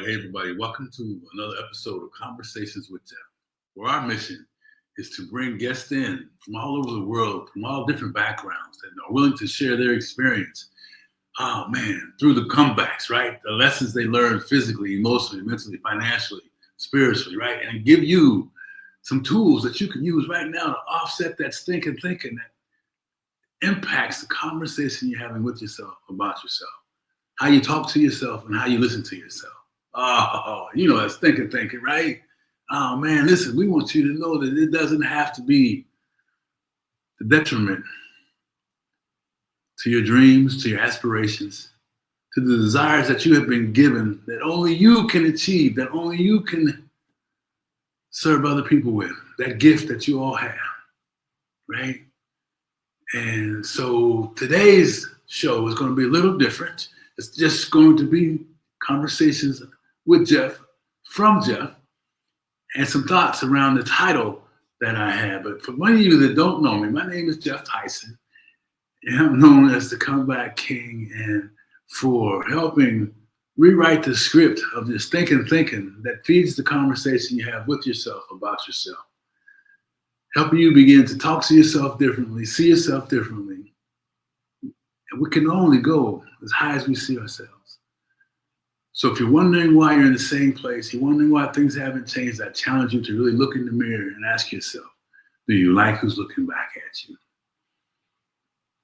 right, hey everybody, welcome to another episode of Conversations with Geoff, where our mission is to bring guests in from all over the world, from all different backgrounds, that are willing to share their experience. Oh man, through the comebacks, right? The lessons they learned physically, emotionally, mentally, financially, spiritually, right? And give you some tools that you can use right now to offset that stinking thinking that impacts the conversation you're having with yourself about yourself, how you talk to yourself and how you listen to yourself. Oh, you know, that's stinking thinking, right? Oh man, listen, we want you to know that it doesn't have to be the detriment to your dreams, to your aspirations, to the desires that you have been given, that only you can achieve, that only you can serve other people with, that gift that you all have, right? And so today's show is going to be a little different. It's just going to be conversations with Geoff, from Geoff, and some thoughts around the title that I have. But for one of you that don't know me, my name is Geoff Tyson, and I'm known as the Comeback King, and for helping rewrite the script of this Stinkin Thinkin that feeds the conversation you have with yourself about yourself. Helping you begin to talk to yourself differently, see yourself differently. And we can only go as high as we see ourselves. So if you're wondering why you're in the same place, you're wondering why things haven't changed, I challenge you to really look in the mirror and ask yourself, do you like who's looking back at you?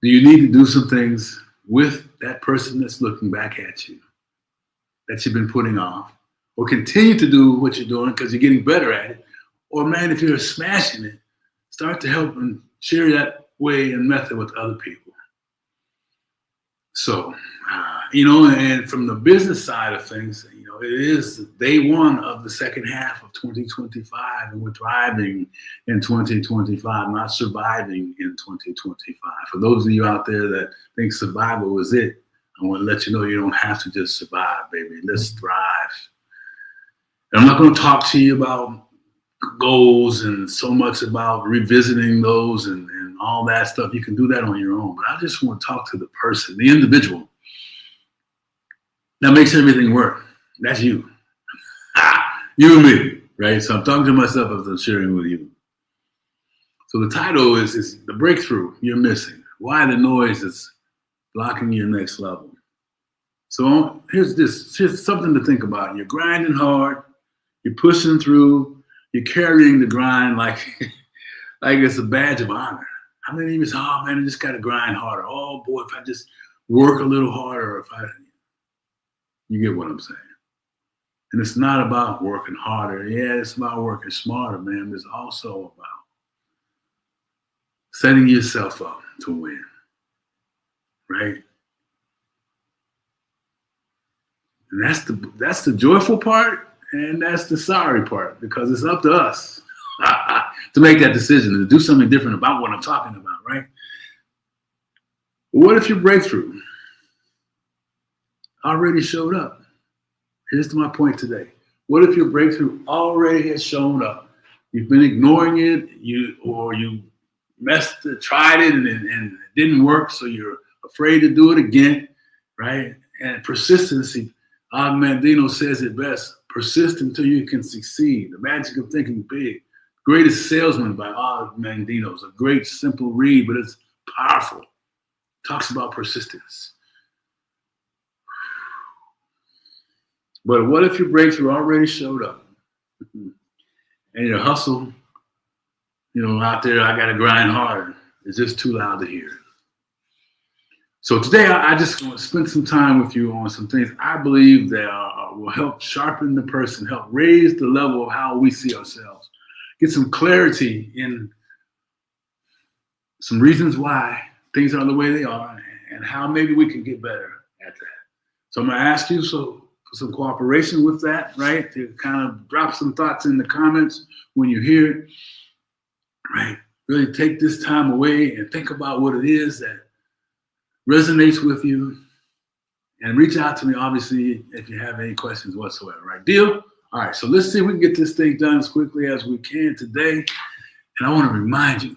Do you need to do some things with that person that's looking back at you that you've been putting off? Or continue to do what you're doing because you're getting better at it? Or man, if you're smashing it, start to help and share that way and method with other people. So, and from the business side of things, it is day one of the second half of 2025, and we're thriving in 2025, not surviving in 2025. For those of you out there that think survival is it, I want to let you know you don't have to just survive, baby. Let's thrive. And I'm not going to talk to you about goals and so much about revisiting those and all that stuff. You can do that on your own. But I just want to talk to the person, the individual that makes everything work. That's you. You and me, right? So I'm talking to myself as I'm sharing with you. So the title is the breakthrough you're missing. Why the noise is blocking your next level. So here's something to think about. You're grinding hard. You're pushing through. You're carrying the grind like it's a badge of honor. How many of you say, oh man, I just got to grind harder. Oh boy, if I just work a little harder, you get what I'm saying. And it's not about working harder. Yeah, it's about working smarter, man. But it's also about setting yourself up to win, right? And that's the joyful part, and that's the sorry part, because it's up to us to make that decision, to do something different about what I'm talking about, right? But what if your breakthrough already showed up? Here's my point today. What if your breakthrough already has shown up? You've been ignoring it, you tried it and it didn't work, so you're afraid to do it again, right? And persistency, Og Mandino says it best, persist until you can succeed. The magic of thinking big. Greatest Salesman by Og Mandino. It's a great, simple read, but it's powerful. It talks about persistence. But what if your breakthrough already showed up? And your hustle, out there, I got to grind harder. It's just too loud to hear. So today, I just want to spend some time with you on some things I believe that will help sharpen the person, help raise the level of how we see ourselves, get some clarity in some reasons why things are the way they are and how maybe we can get better at that. So I'm going to ask you for some cooperation with that, right? To kind of drop some thoughts in the comments when you hear it, right? Really take this time away and think about what it is that resonates with you, and reach out to me, obviously, if you have any questions whatsoever, right? Deal? All right, so let's see if we can get this thing done as quickly as we can today. And I want to remind you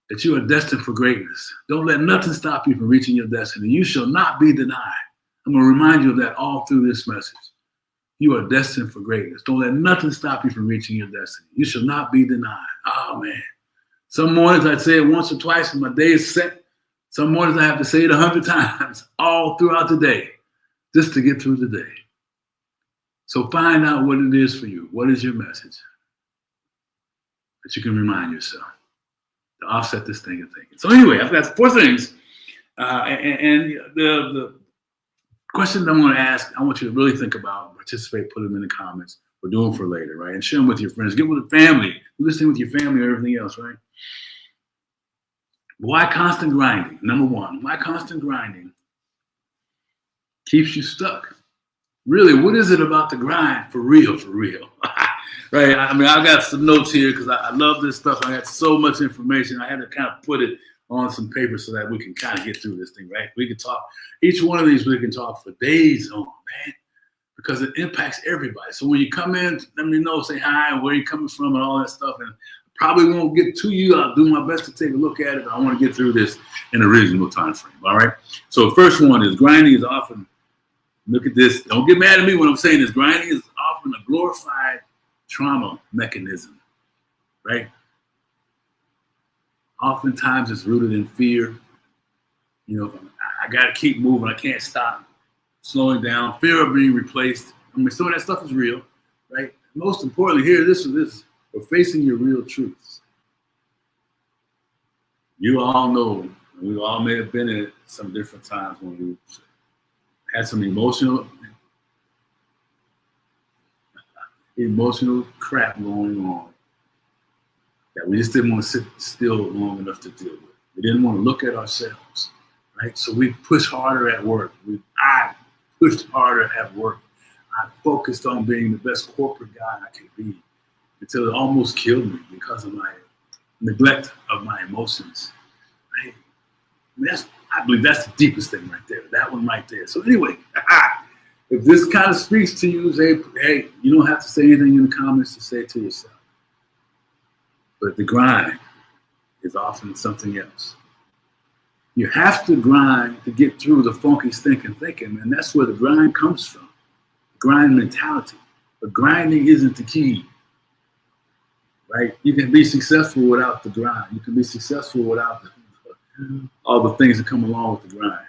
that you are destined for greatness. Don't let nothing stop you from reaching your destiny. You shall not be denied. I'm going to remind you of that all through this message. You are destined for greatness. Don't let nothing stop you from reaching your destiny. You shall not be denied. Oh, man. Some mornings I say it once or twice and my day is set. Some mornings I have to say it 100 times all throughout the day just to get through the day. So find out what it is for you. What is your message that you can remind yourself to offset this Stinkin Thinkin? So anyway, I've got 4 things. And the question that I'm going to ask, I want you to really think about, participate, put them in the comments. We're doing for later, right? And share them with your friends. Get with the family. Do this thing with your family or everything else, right? Why constant grinding? Number 1, why constant grinding keeps you stuck? Really, what is it about the grind for real, right? I mean, I've got some notes here because I love this stuff. I got so much information. I had to kind of put it on some paper so that we can kind of get through this thing, right? We can talk, each one of these we can talk for days on, man, because it impacts everybody. So when you come in, let me know, say hi, where you coming from and all that stuff. And probably won't get to you. I'll do my best to take a look at it, but I want to get through this in a reasonable time frame, all right? So the first one is grinding is often, look at this, don't get mad at me when I'm saying this, grinding is often a glorified trauma mechanism, right? Oftentimes it's rooted in fear. You know, I got to keep moving. I can't stop slowing down. Fear of being replaced. I mean, some of that stuff is real, right? Most importantly, here, this is we're facing your real truths. You all know, we all may have been in some different times when we had some emotional crap going on that we just didn't want to sit still long enough to deal with. We didn't want to look at ourselves, right? So we pushed harder at work. I pushed harder at work. I focused on being the best corporate guy I could be until it almost killed me because of my neglect of my emotions, right? I mean, I believe that's the deepest thing right there, that one right there. So anyway, if this kind of speaks to you, say, hey, you don't have to say anything in the comments to say it to yourself. But the grind is often something else. You have to grind to get through the funky stinking thinking, and that's where the grind comes from. Grind mentality. But grinding isn't the key, right? You can be successful without the grind. You can be successful without all the things that come along with the grind.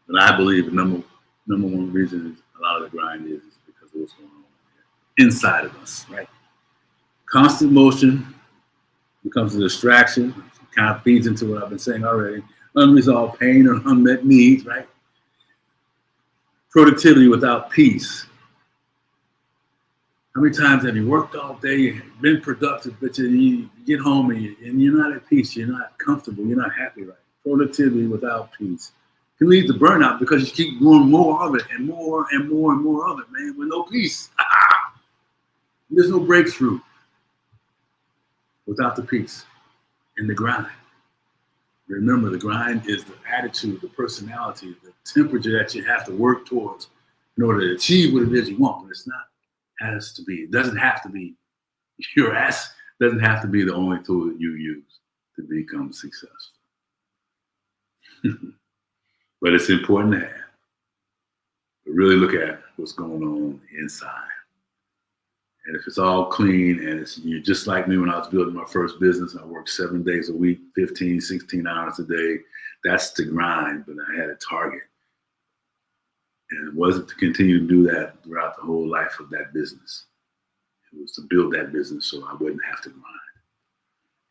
But I believe the number one reason is a lot of the grind is because of what's going on inside of us, right? Constant motion becomes a distraction. It kind of feeds into what I've been saying already. Unresolved pain or unmet needs, right? Productivity without peace. How many times have you worked all day, been productive, but you get home and you're not at peace, you're not comfortable, you're not happy, right? Productivity without peace can lead to burnout because you keep doing more of it and more and more and more of it, man, with no peace. There's no breakthrough without the peace in the grind. Remember, the grind is the attitude, the personality, the temperature that you have to work towards in order to achieve what it is you want, but it's not. Has to be. It doesn't have to be. Your ass doesn't have to be the only tool that you use to become successful. But it's important to have. But really look at what's going on inside. And if it's all clean and you're just like me when I was building my first business, I worked 7 days a week, 15, 16 hours a day. That's the grind, but I had a target. And it wasn't to continue to do that throughout the whole life of that business. It was to build that business so I wouldn't have to grind.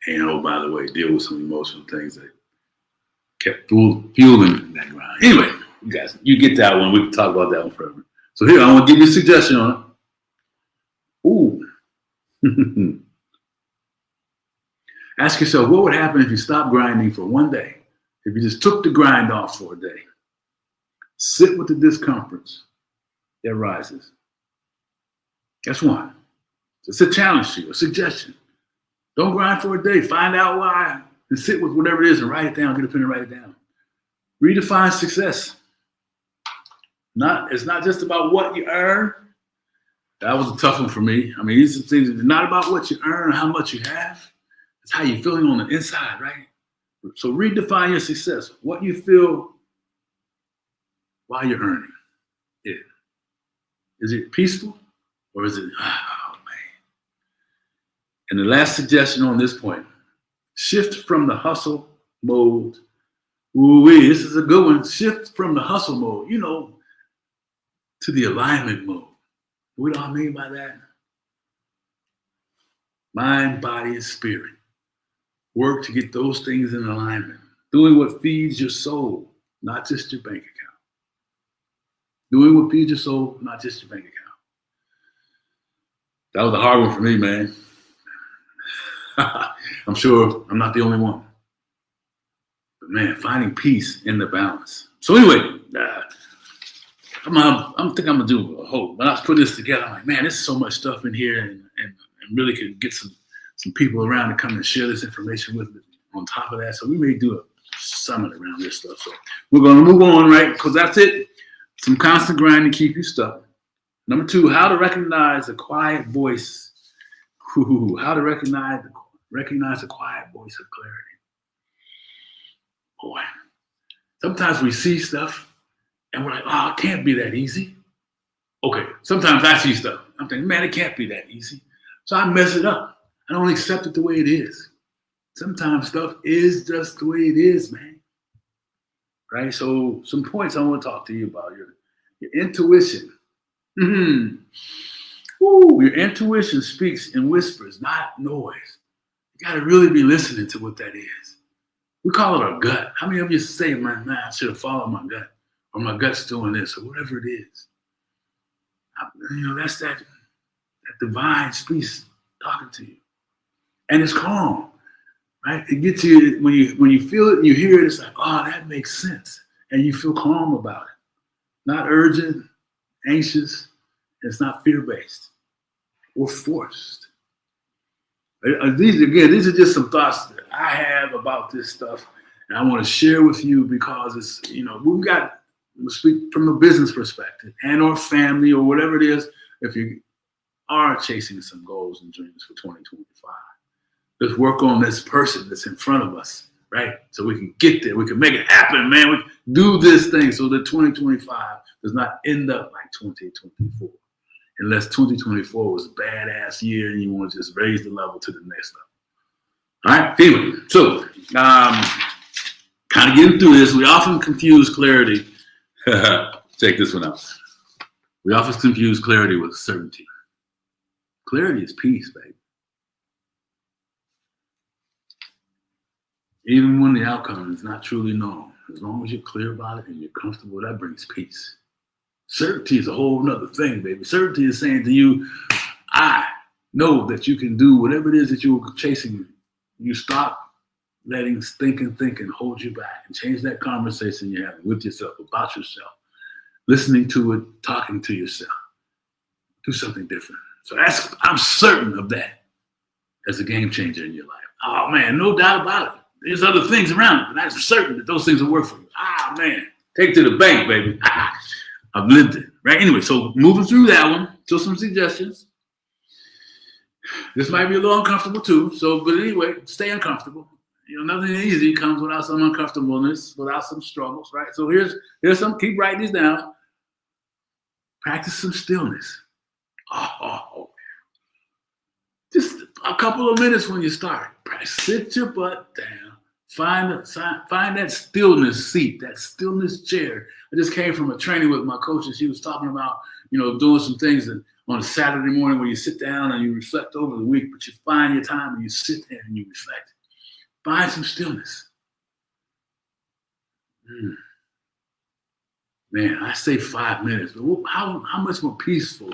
And oh, by the way, deal with some emotional things that kept fueling that grind. Anyway, you guys, you get that one. We can talk about that one forever. So here, I want to give you a suggestion on it. Ooh. Ask yourself, what would happen if you stopped grinding for one day? If you just took the grind off for a day? Sit with the discomfort that rises. That's one. It's a challenge to you, a suggestion. Don't grind for a day. Find out why and sit with whatever it is and write it down. Get a pen and write it down. Redefine success. It's not just about what you earn. That was a tough one for me. I mean, these are things. It's not about what you earn or how much you have. It's how you're feeling on the inside, right? So redefine your success. What you feel while you're earning it. Is it peaceful or is it, oh man. And the last suggestion on this point, shift from the hustle mode. Ooh-wee, this is a good one. Shift from the hustle mode, to the alignment mode. What do I mean by that? Mind, body, and spirit. Work to get those things in alignment. Doing what feeds your soul, not just your bank account. Doing what feeds your soul, not just your bank account. That was a hard one for me, man. I'm sure I'm not the only one. But man, finding peace in the balance. So anyway, I'm thinking I'm gonna do a whole. When I was putting this together, I'm like, man, there's so much stuff in here, and really could get some people around to come and share this information with me on top of that. So we may do a summit around this stuff. So we're gonna move on, right? Because that's it. Some constant grind to keep you stuck. Number 2, how to recognize a quiet voice. How to recognize the quiet voice of clarity. Boy, sometimes we see stuff and we're like, oh, it can't be that easy. Okay, sometimes I see stuff. I'm thinking, man, it can't be that easy. So I mess it up. I don't accept it the way it is. Sometimes stuff is just the way it is, man. Right? So some points I want to talk to you about. Your intuition. Your intuition speaks in whispers, not noise. You got to really be listening to what that is. We call it our gut. How many of you say, man, I should have followed my gut, or my gut's doing this, or whatever it is? That's that divine speech talking to you, and it's calm, right? It gets you when you feel it and you hear it. It's like, oh, that makes sense, and you feel calm about it. Not urgent, anxious. It's not fear-based or forced. These are just some thoughts that I have about this stuff, and I want to share with you because it's, we'll speak from a business perspective and or family or whatever it is. If you are chasing some goals and dreams for 2025, let's work on this person that's in front of us, right? So we can get there. We can make it happen, man. We can do this thing so that 2025 does not end up like 2024. Unless 2024 was a badass year and you want to just raise the level to the next level. All right, anyway, so kind of getting through this, we often confuse clarity. Check this one out. We often confuse clarity with certainty. Clarity is peace, baby. Even when the outcome is not truly known, as long as you're clear about it and you're comfortable, that brings peace. Certainty is a whole nother thing, baby. Certainty is saying to you, I know that you can do whatever it is that you're chasing. You stop letting Stinkin Thinkin hold you back and change that conversation you're having with yourself, about yourself, listening to it, talking to yourself. Do something different. So I'm certain of that as a game changer in your life. Oh man, no doubt about it. There's other things around it, but I'm certain that those things will work for you. Man, take it to the bank, baby. I've lived it, right? Anyway, so moving through that one, so some suggestions. This might be a little uncomfortable too, but anyway, stay uncomfortable. Nothing easy comes without some uncomfortableness, without some struggles, right? So here's some, keep writing these down. Practice some stillness. Just a couple of minutes when you start. Sit your butt down. Find that stillness seat, that stillness chair. I just came from a training with my coach, and she was talking about, doing some things on a Saturday morning where you sit down and you reflect over the week, but you find your time and you sit there and you reflect. Find some stillness. Man, I say 5 minutes, but how much more peaceful?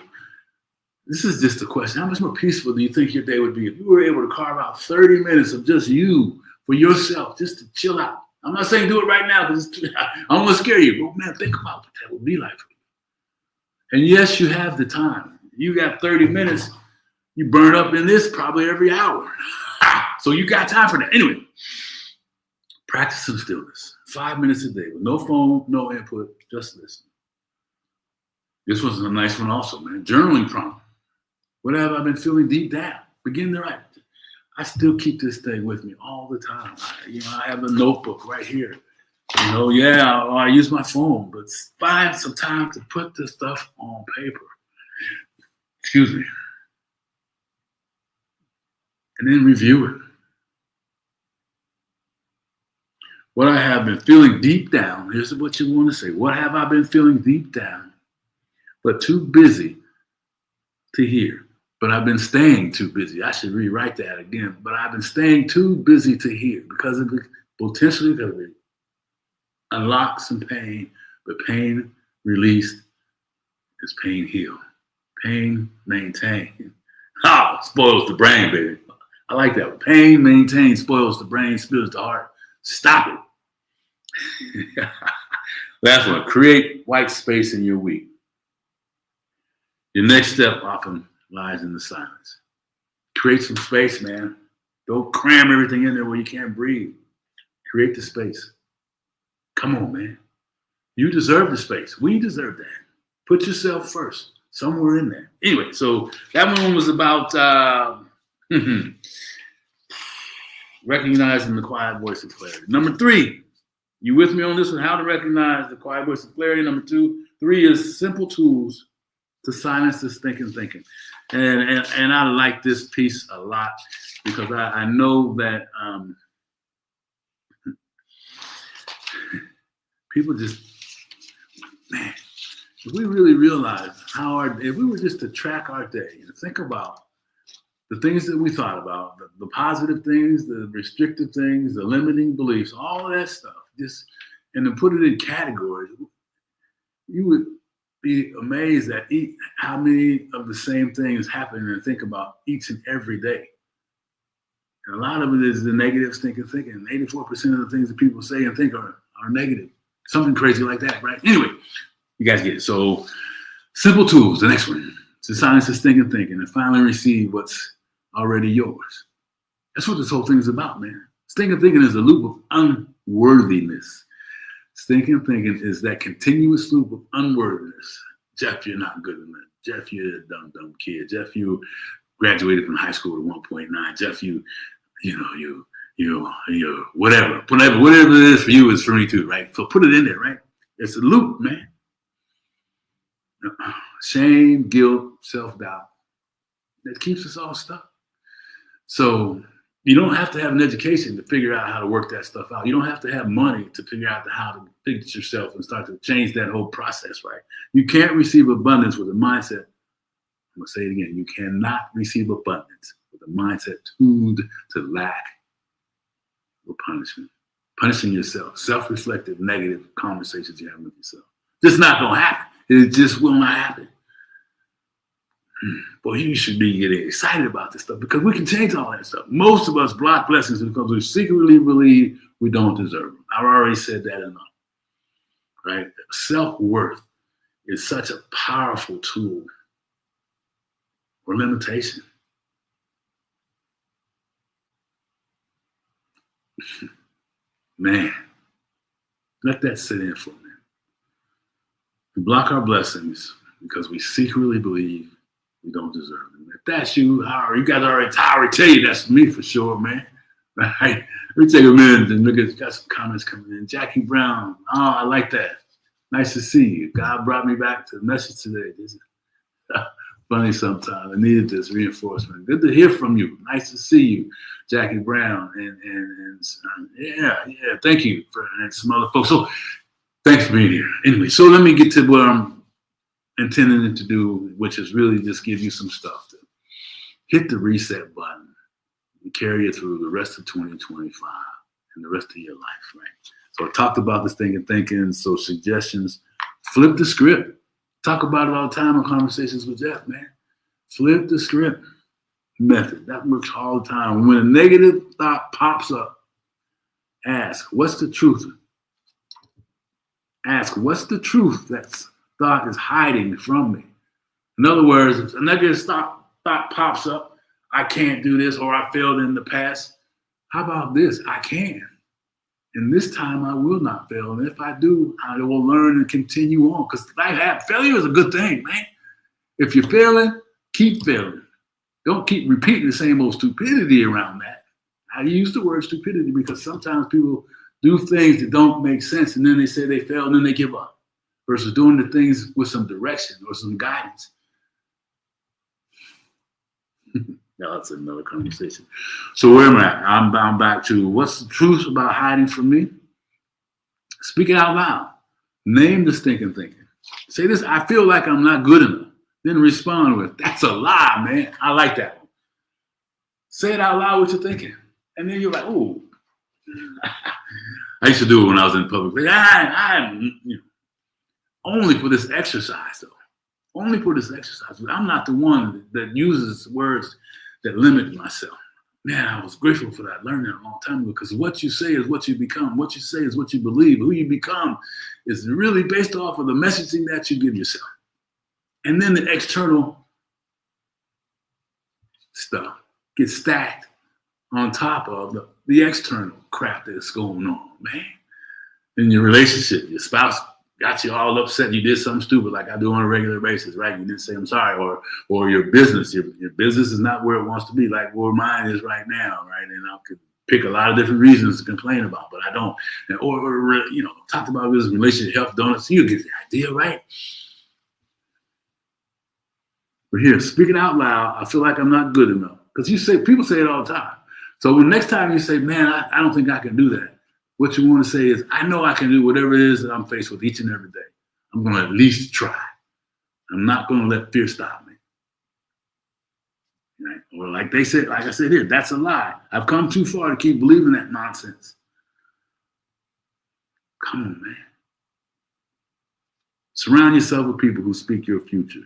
This is just a question. How much more peaceful do you think your day would be if you were able to carve out 30 minutes of just you, for yourself, just to chill out? I'm not saying do it right now because I don't want to scare you, but man, think about what that would be like for you. And yes, you have the time. You got 30 minutes. You burn up in this probably every hour. So you got time for that. Anyway, practice some stillness. 5 minutes a day with no phone, no input, just listen. This was a nice one also, man. Journaling prompt. What have I been feeling deep down? Begin to write. I still keep this thing with me all the time. I have a notebook right here. I use my phone, but find some time to put this stuff on paper. Excuse me. And then review it. What I have been feeling deep down, here's what you want to say. What have I been feeling deep down, but too busy to hear? But I've been staying too busy. I should rewrite that again. But I've been staying too busy to hear because it potentially could unlock some pain, but pain released is pain healed. Pain maintained. Ah, spoils the brain, baby. I like that. Pain maintained spoils the brain, spills the heart. Stop it. Last one. Create white space in your week. Your next step often lies in the silence. Create some space, man. Don't cram everything in there where you can't breathe. Create the space. Come on, man. You deserve the space. We deserve that. Put yourself first, somewhere in there. Anyway, so that one was about recognizing the quiet voice of clarity. Number 3, you with me on this one? How to recognize the quiet voice of clarity. Number 3 is simple tools to silence the stinking thinking. And I like this piece a lot because I know that people just, man, if we really realize if we were just to track our day and think about the things that we thought about, the positive things, the restrictive things, the limiting beliefs, all of that stuff, and then put it in categories, you would be amazed at how many of the same things happen and think about each and every day. And a lot of it is the negative stinking thinking. 84% of the things that people say and think are negative. Something crazy like that, right? Anyway, you guys get it. So simple tools, the next one, to silence the stinking thinking and finally receive what's already yours. That's what this whole thing's about, man. Stinking thinking is a loop of unworthiness. Stinking thinking is that continuous loop of unworthiness. Geoff, you're not good enough. Geoff, you're a dumb kid. Geoff, you graduated from high school with 1.9. Geoff, you whatever it is for you is for me too, right? So put it in there, right? It's a loop, man. Shame, guilt, self-doubt. That keeps us all stuck. So you don't have to have an education to figure out how to work that stuff out. You don't have to have money to figure out how to fix yourself and start to change that whole process, right? You can't receive abundance with a mindset. I'm going to say it again. You cannot receive abundance with a mindset tuned to lack or punishment. Punishing yourself, self-reflective, negative conversations you have with yourself. Just not going to happen. It just will not happen. Boy, you should be getting excited about this stuff because we can change all that stuff. Most of us block blessings because we secretly believe we don't deserve them. I've already said that enough, right? Self-worth is such a powerful tool or limitation. Man, let that sit in for a minute. We block our blessings because we secretly believe we don't deserve them. If that's you, you guys already tell you that's me for sure, man. Right? Let me take a minute and look at, got some comments coming in. Jackie Brown, I like that. Nice to see you. God brought me back to the message today. This is funny sometimes. I needed this reinforcement. Good to hear from you. Nice to see you, Jackie Brown. And yeah, thank you and some other folks. So thanks for being here. Anyway, so let me get to what I'm intending to do, which is really just give you some stuff to hit the reset button and carry it through the rest of 2025 and the rest of your life, right? So I talked about this Stinkin Thinkin, so suggestions, flip the script. Talk about it all the time in conversations with Geoff, man. Flip the script method. That works all the time. When a negative thought pops up, ask, what's the truth? Ask, what's the truth that's thought is hiding from me? In other words, if a negative thought pops up, I can't do this, or I failed in the past. How about this? I can. And this time I will not fail. And if I do, I will learn and continue on. Because failure is a good thing, man. If you're failing, keep failing. Don't keep repeating the same old stupidity around that. I use the word stupidity because sometimes people do things that don't make sense, and then they say they failed, and then they give up. Versus doing the things with some direction or some guidance. That's another conversation. So where am I? I'm back to what's the truth about hiding from me? Speak it out loud. Name the stinking thinking. Say this, I feel like I'm not good enough. Then respond with, that's a lie, man. I like that one. Say it out loud what you're thinking. And then you're like, ooh. I used to do it when I was in public. Like, I'm only for this exercise, though. Only for this exercise. I'm not the one that uses words that limit myself. Man, I was grateful for that. I learned that a long time ago, because what you say is what you become. What you say is what you believe. Who you become is really based off of the messaging that you give yourself. And then the external stuff gets stacked on top of the external crap that's going on, man. In your relationship, your spouse got you all upset. You did something stupid like I do on a regular basis, right? You didn't say I'm sorry. Or your business. Your business is not where it wants to be, like where mine is right now, right? And I could pick a lot of different reasons to complain about, but I don't. Or talked about this relationship, health, donuts. You get the idea, right? But here, speak it out loud. I feel like I'm not good enough. Because people say it all the time. So the next time you say, man, I don't think I can do that. What you want to say is, I know I can do whatever it is that I'm faced with each and every day. I'm going to at least try. I'm not going to let fear stop me. Right? Or like I said here, that's a lie. I've come too far to keep believing that nonsense. Come on, man. Surround yourself with people who speak your future.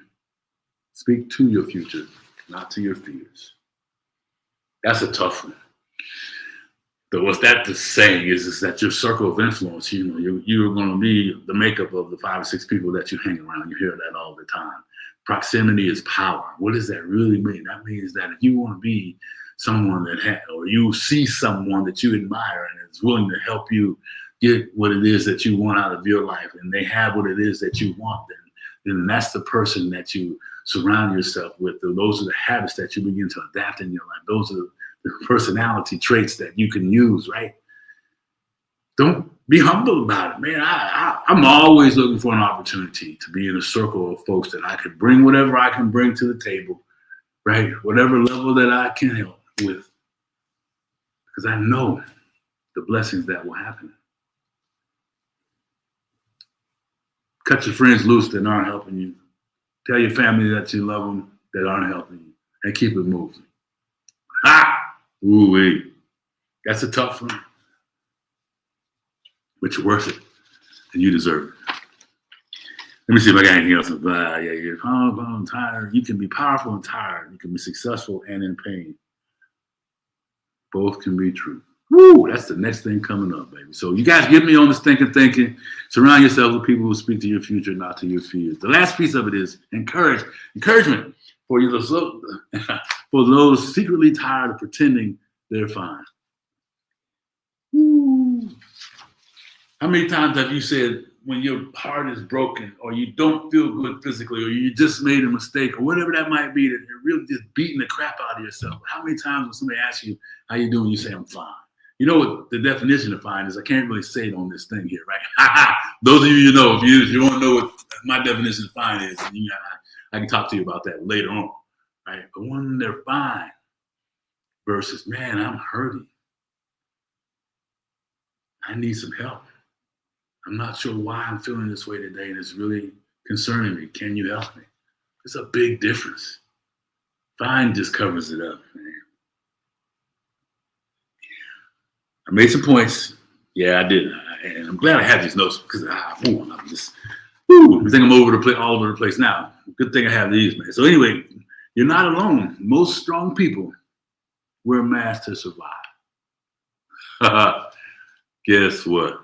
Speak to your future, not to your fears. That's a tough one. But what's that the saying is that your circle of influence, you're going to be the makeup of the 5 or 6 people that you hang around. You hear that all the time. Proximity is power. What does that really mean? That means that if you want to be someone or you see someone that you admire and is willing to help you get what it is that you want out of your life, and they have what it is that you want, then that's the person that you surround yourself with. Those are the habits that you begin to adapt in your life. Those are the personality traits that you can use, right? Don't be humble about it, man. I'm always looking for an opportunity to be in a circle of folks that I could bring whatever I can bring to the table, right? Whatever level that I can help with. Because I know the blessings that will happen. Cut your friends loose that aren't helping you. Tell your family that you love them that aren't helping you. And keep it moving. Ooh-wee. That's a tough one. But you're worth it. And you deserve it. Let me see if I got anything else. You're I'm tired. You can be powerful and tired. You can be successful and in pain. Both can be true. Woo, that's the next thing coming up, baby. So you guys get me on the Stinkin Thinkin. Surround yourself with people who speak to your future, not to your fears. The last piece of it is encouragement for you, for those secretly tired of pretending they're fine. Woo. How many times have you said when your heart is broken or you don't feel good physically or you just made a mistake or whatever that might be, that you're really just beating the crap out of yourself? How many times when somebody asks you, how you doing, you say, I'm fine? You know what the definition of fine is? I can't really say it on this thing here, right? Those of you know, if you want to know what my definition of fine is, I can talk to you about that later on, right? But when they're fine versus, man, I'm hurting. I need some help. I'm not sure why I'm feeling this way today, and it's really concerning me. Can you help me? It's a big difference. Fine just covers it up, man. I made some points. Yeah, I did. And I'm glad I had these notes because I think I'm all over the place now. Good thing I have these, man. So anyway, you're not alone. Most strong people wear masks to survive. Guess what?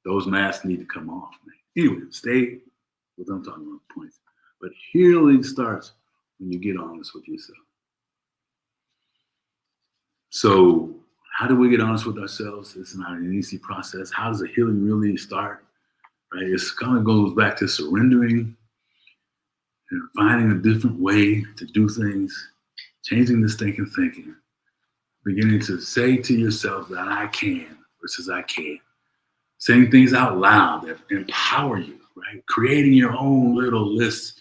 Those masks need to come off, man. Anyway, stay with what I'm talking about, points. But healing starts when you get honest with yourself. So how do we get honest with ourselves? It's not an easy process. How does the healing really start? Right? It kind of goes back to surrendering and finding a different way to do things, changing this thinking, beginning to say to yourself that I can versus I can't. Saying things out loud that empower you, right? Creating your own little list.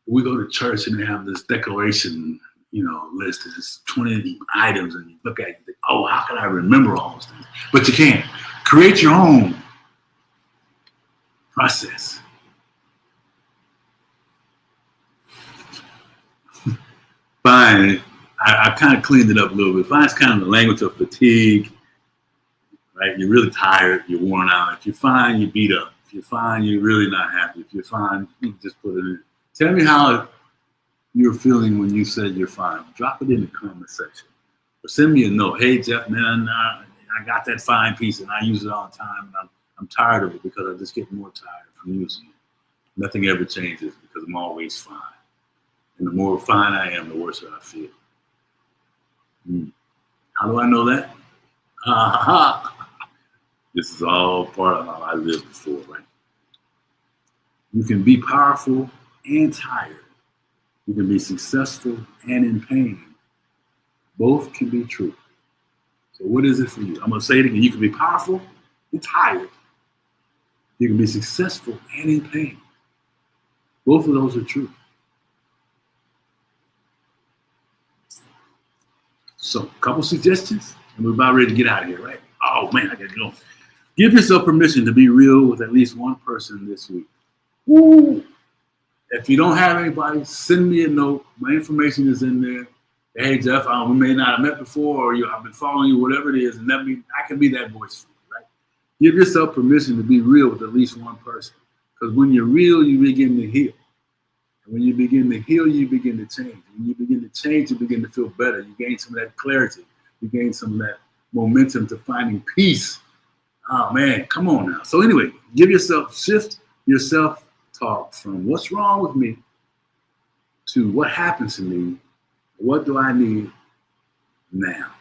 We go to church and they have this declaration list. There's 20 items, and you look at it and think, oh, how can I remember all those things? But you can't. Create your own process. Fine. I kind of cleaned it up a little bit. Fine's kind of the language of fatigue, right? You're really tired. You're worn out. If you're fine, you're beat up. If you're fine, you're really not happy. If you're fine, you can just put it in. Tell me how you're feeling when you said you're fine. Drop it in the comment section. Or send me a note. Hey, Geoff, man, I got that fine piece, and I use it all the time. And I'm tired of it because I just get more tired from using it. Nothing ever changes because I'm always fine. And the more fine I am, the worse I feel. How do I know that? This is all part of how I lived before, right? You can be powerful and tired. You can be successful and in pain. Both can be true. So what is it for you? I'm going to say it again. You can be powerful and tired. You can be successful and in pain. Both of those are true. So, a couple suggestions, and we're about ready to get out of here, right? Oh, man, I got to go. Give yourself permission to be real with at least one person this week. Woo! If you don't have anybody, send me a note. My information is in there. Hey, Geoff, we may not have met before, or I've been following you, whatever it is, and I can be that voice for you, right? Give yourself permission to be real with at least one person. Because when you're real, you begin to heal. When you begin to heal, you begin to change. When you begin to change, you begin to feel better. You gain some of that clarity. You gain some of that momentum to finding peace. Oh, man, come on now. So anyway, shift your self-talk from what's wrong with me to what happened to me. What do I need now?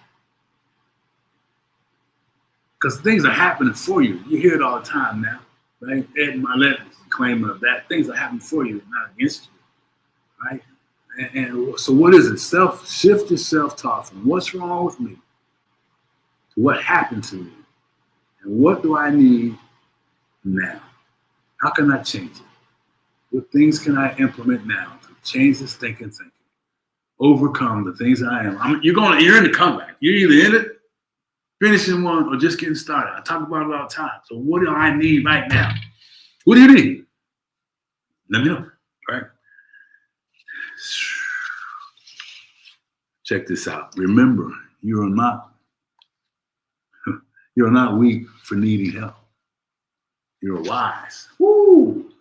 Because things are happening for you. You hear it all the time now, right? Ed Milet is claiming of that. Things are happening for you, not against you. Right? And so what is it? Shift your self-talk from what's wrong with me to what happened to me. And what do I need now? How can I change it? What things can I implement now to change this thinking? Overcome the things I am. You're in the comeback. You're either in it, finishing one, or just getting started. I talk about it all the time. So what do I need right now? What do you need? Let me know. All right. Check this out. Remember, you are not weak for needing help. You're wise. Woo!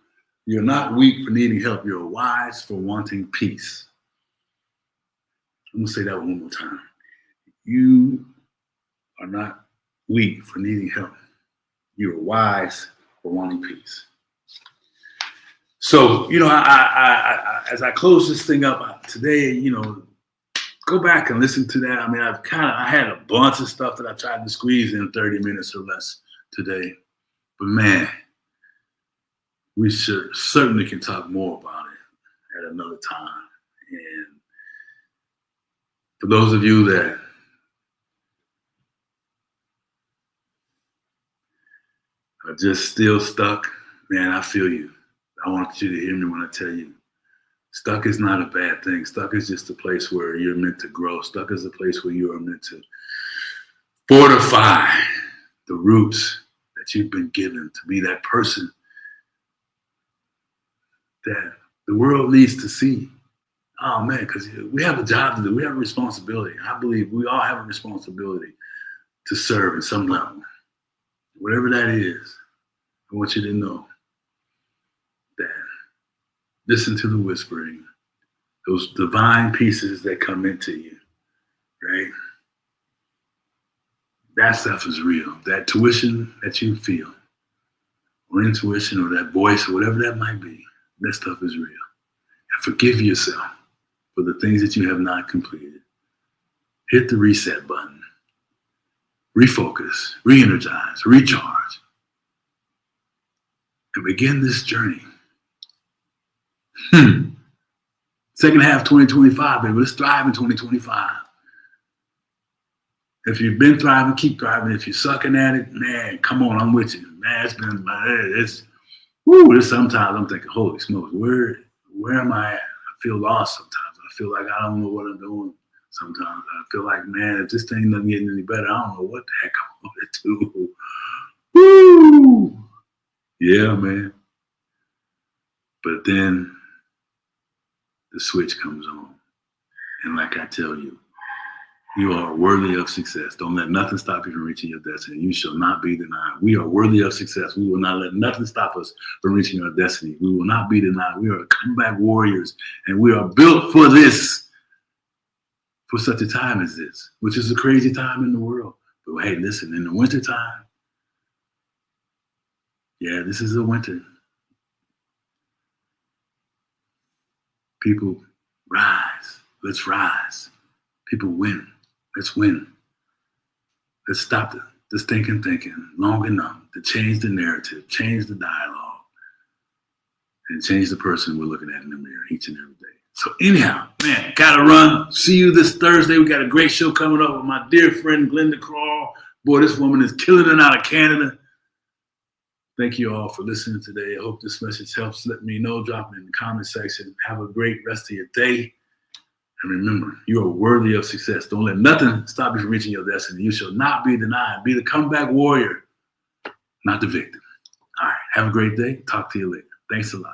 You're not weak for needing help. You're wise for wanting peace. I'm going to say that one more time. You are not weak for needing help. You're wise for wanting peace. So, I as I close this thing up today, go back and listen to that. I mean, I had a bunch of stuff that I tried to squeeze in 30 minutes or less today. But man, we certainly can talk more about it at another time. And for those of you that are just still stuck, man, I feel you. I want you to hear me when I tell you. Stuck is not a bad thing. Stuck is just a place where you're meant to grow. Stuck is a place where you are meant to fortify the roots that you've been given to be that person that the world needs to see. Oh, man, because we have a job to do. We have a responsibility. I believe we all have a responsibility to serve at some level. Whatever that is, I want you to know that listen to the whispering, those divine pieces that come into you, right? That stuff is real. That tuition that you feel, or intuition, or that voice, or whatever that might be, that stuff is real. And forgive yourself for the things that you have not completed. Hit the reset button. Refocus, re-energize, recharge, and begin this journey. Second half 2025, baby. Let's thrive in 2025. If you've been thriving, keep thriving. If you're sucking at it, man, come on, I'm with you. Man, sometimes I'm thinking, holy smokes, where am I at? I feel lost sometimes. I feel like I don't know what I'm doing sometimes. I feel like, man, if this thing doesn't get any better, I don't know what the heck I'm going to do. Woo! Yeah, man. But then the switch comes on. And like I tell you, you are worthy of success. Don't let nothing stop you from reaching your destiny. You shall not be denied. We are worthy of success. We will not let nothing stop us from reaching our destiny. We will not be denied. We are comeback warriors, and we are built for this, for such a time as this, which is a crazy time in the world. But hey, listen, in the wintertime, yeah, this is the winter. People rise. Let's rise. People win. Let's win. Let's stop the stinking thinking long enough to change the narrative, change the dialogue, and change the person we're looking at in the mirror each and every day. So anyhow, man, gotta run. See you this Thursday. We got a great show coming up with my dear friend Glenda Crawl. Boy, this woman is killing it out of Canada. Thank you all for listening today. I hope this message helps. Let me know. Drop it in the comment section. Have a great rest of your day. And remember, you are worthy of success. Don't let nothing stop you from reaching your destiny. You shall not be denied. Be the comeback warrior, not the victim. All right. Have a great day. Talk to you later. Thanks a lot.